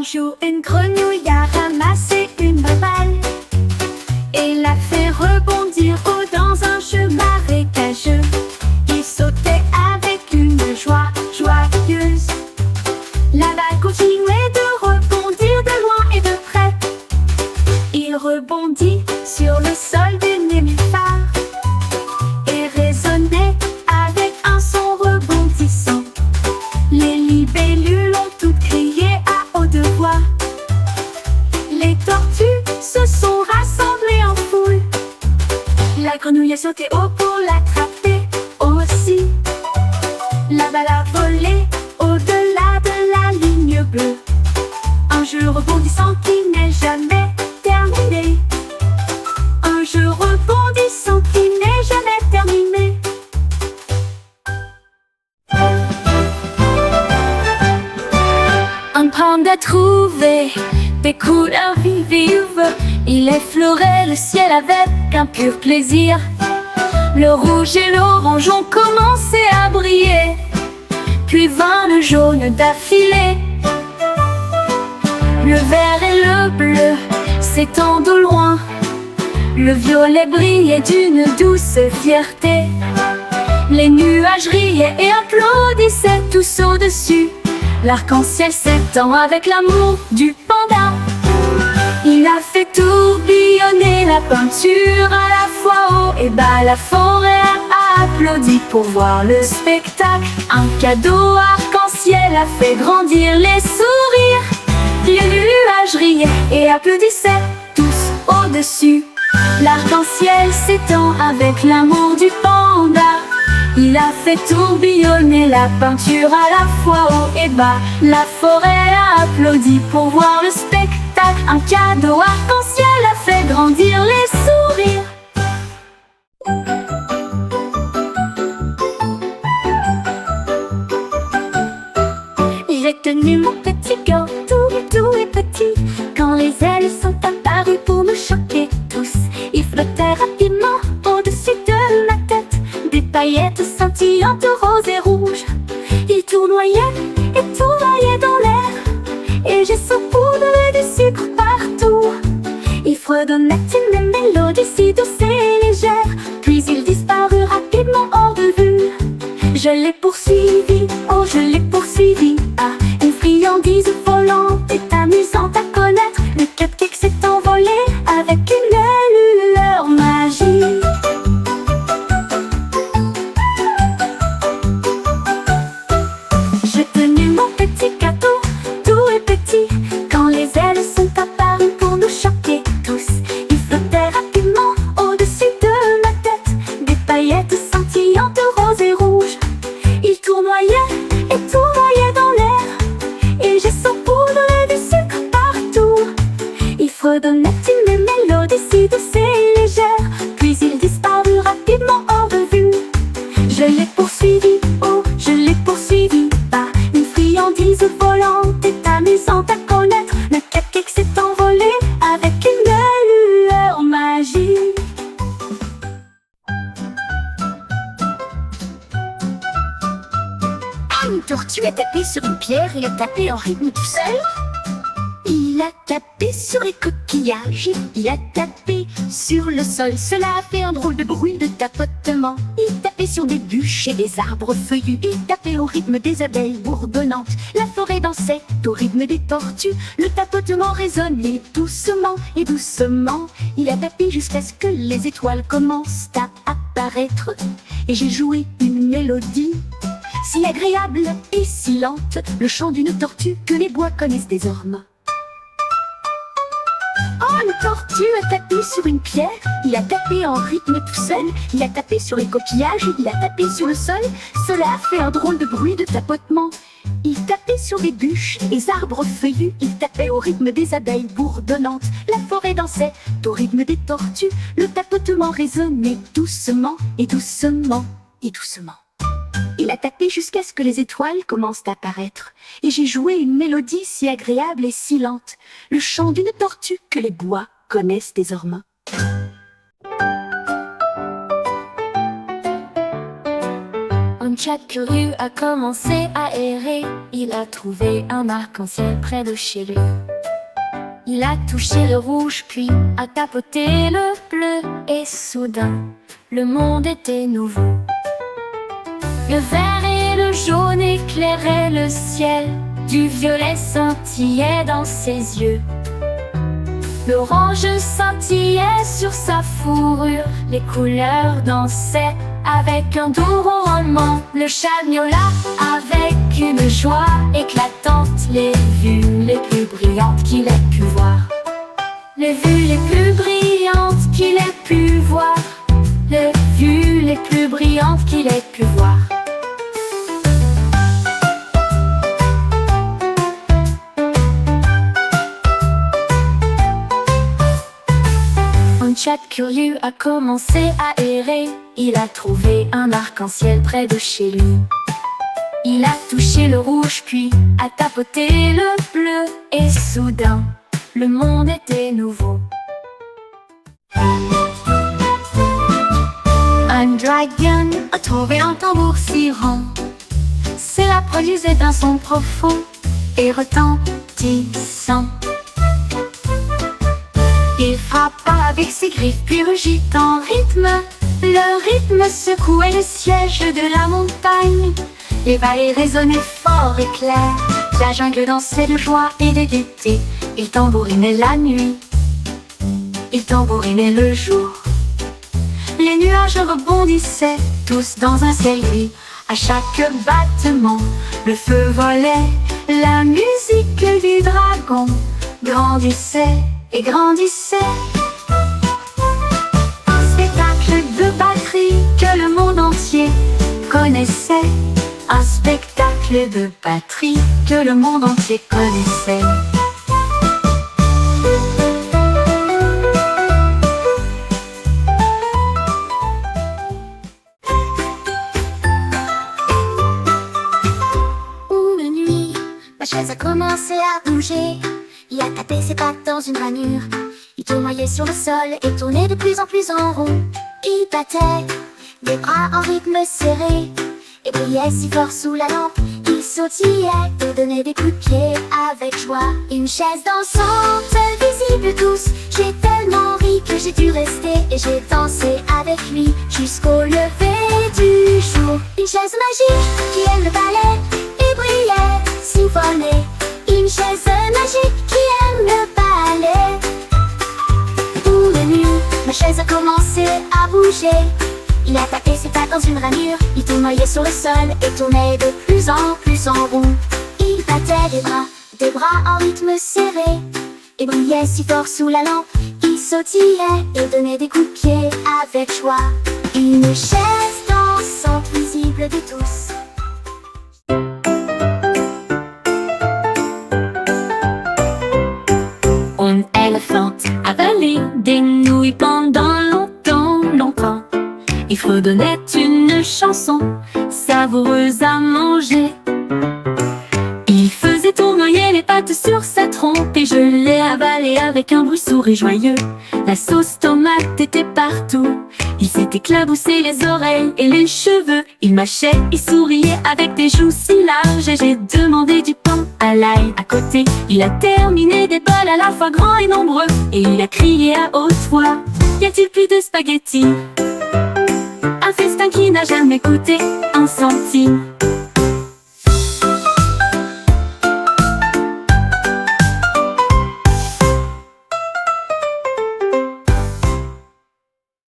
jour, une grenouille a ramassé une balle et l'a fait rebondir haut dans un jeu marécageux. Il sautait avec une joie joyeuse. La balle continuait de rebondir de loin et de près. Il rebondit sur le sol du nénuphar et résonnait avec un son rebondissant. Les libellules ont toutes crié à haute voix. Les tortues se sont rassemblées en foule. La grenouille a sauté haut pour l'attraper aussi. La balle a volé au-delà de la ligne bleue. Un jeu rebondissant qui n'est jamais terminé. Un jeu rebondissant qui n'est jamais terminé. Un panda trouvé des couleurs vives. Il effleurait le ciel avec un pur plaisir. Le rouge et l'orange ont commencé à briller, puis vint le jaune d'affilée. Le vert et le bleu s'étendent au loin. Le violet brillait d'une douce fierté. Les nuages riaient et applaudissaient tous au-dessus. L'arc-en-ciel s'étend avec l'amour du panda. Il a fait tourbillonner la peinture à la fois haut et bas. La forêt a applaudi pour voir le spectacle. Un cadeau arc-en-ciel a fait grandir les sourires. Les nuages riaient et applaudissaient tous au-dessus. L'arc-en-ciel s'étend avec l'amour du panda. Il a fait tourbillonner la peinture à la fois haut et bas. La forêt a applaudi pour voir le spectacle. Un cadeau arc-en-ciel a fait grandir les sourires. J'ai tenu mon petit cœur tout et petit quand les ailes sont apparues pour me choquer tous. Ils flottaient rapidement au-dessus de ma tête, des paillettes scintillantes roses et rouges. Ils tournoyaient et tournoyaient dans l'air, et j'ai saupoudré du sucre partout. Ils fredonnaient une mélodie si douce et légère, puis ils disparurent rapidement hors de vue. Je l'ai poursuivi, oh je l'ai poursuivi. Ah, une friandise volante est amusante à connaître. Le cupcake s'est envolé avec une lueur magique. J'ai tenu mon petit gâteau, tout est petit, quand les ailes sont apparues pour nous choquer tous. Ils flottaient rapidement au-dessus de ma tête, des paillettes scintillantes roses et rouges. Ils tournoyaient et tournoyaient dans l'air, et j'ai saupoudré du sucre partout. Ils fredonnaient une mélodie si douce et légère, puis ils disparurent rapidement hors de vue. Je l'ai poursuivi, oh je l'ai poursuivi. Bah, une friandise volante est amusante à connaître. Le cupcake s'est envolé avec une lueur magique. Une tortue a tapé sur une pierre et a tapé en rythme tout seul. Il a tapé sur les coquillages, il a tapé sur le sol. Cela a fait un drôle de bruit de tapotement. Il tapait sur des bûches et des arbres feuillus. Il tapait au rythme des abeilles bourdonnantes. La forêt dansait au rythme des tortues. Le tapotement résonnait doucement et doucement. Il a tapé jusqu'à ce que les étoiles commencent à apparaître. Et j'ai joué une mélodie si agréable et si lente, le chant d'une tortue que les bois connaissent désormais. Oh, une tortue a tapé sur une pierre, il a tapé en rythme tout seul. Il a tapé sur les coquillages, il a tapé sur le sol. Cela a fait un drôle de bruit de tapotement. Il tapait sur des bûches et des arbres feuillus. Il tapait au rythme des abeilles bourdonnantes. La forêt dansait au rythme des tortues. Le tapotement résonnait doucement et doucement et doucement. Il a tapé jusqu'à ce que les étoiles commencent à apparaître. Et j'ai joué une mélodie si agréable et si lente, le chant d'une tortue que les bois connaissent désormais. Un chat curieux a commencé à errer. Il a trouvé un arc-en-ciel près de chez lui. Il a touché le rouge puis a tapoté le bleu. Et soudain, le monde était nouveau. Le vert et le jaune éclairaient le ciel. Du violet scintillait dans ses yeux. L'orange scintillait sur sa fourrure. Les couleurs dansaient avec un doux ronronnement. Le chat miaula avec une joie éclatante. Les vues les plus brillantes qu'il ait pu voir. Les vues les plus brillantes qu'il ait pu voir. Les vues les plus brillantes qu'il ait pu voir. Un chat curieux a commencé à errer. Il a trouvé un arc-en-ciel près de chez lui. Il a touché le rouge puis a tapoté le bleu. Et soudain, le monde était nouveau. Un dragon a trouvé un tambour si rond. Cela produisait un son profond et retentissant. Il frappa avec ses griffes puis rugit en rythme. Le rythme secouait le siège de la montagne. Les vallées résonnaient fort et clair. La jungle dansait de joie et de gaieté. Il tambourinait la nuit, il tambourinait le jour. Les nuages rebondissaient tous dans un ciel gris. À chaque battement, le feu volait. La musique du dragon grandissait et grandissait. Un spectacle de batterie que le monde entier connaissait. Un spectacle de batterie que le monde entier connaissait. Une nuit, ma chaise a commencé à bouger. Il a tapé ses pattes dans une ranure. Il tournoyait sur le sol et tournait de plus en plus en rond. Il battait des bras en rythme serré et brillait si fort sous la lampe. Il sautillait et donnait des coups de pied avec joie. Une chaise dansante, visible tous. J'ai tellement ri que j'ai dû rester et j'ai dansé avec lui jusqu'au lever du jour. Une chaise magique qui aime le ballet et brillait, siphonnait. Une chaise magique qui aime le ballet. Une nuit, ma chaise a commencé à bouger. Il a tapé ses pattes dans une ranure. Il tournoyait sur le sol et tournait de plus en rond. Il battait des bras en rythme serré et brillait si fort sous la lampe. Il sautillait et donnait des coups de pied avec joie. Une chaise dansante visible de tous. Un éléphant avalait des nouilles pendant longtemps. Il fredonnait une chanson savoureuse à manger. Il faisait tournoyer les pattes sur sa trompe et je l'ai avalé avec un bruit sourd et joyeux. La sauce tomate était partout. Il s'est éclaboussé les oreilles et les cheveux. Il mâchait et souriait avec des joues si larges. Et j'ai demandé du pain à l'ail à côté. Il a terminé des bols à la fois grands et nombreux. Et il a crié à haute voix: y a-t-il plus de spaghettis? Un festin qui n'a jamais coûté un centime.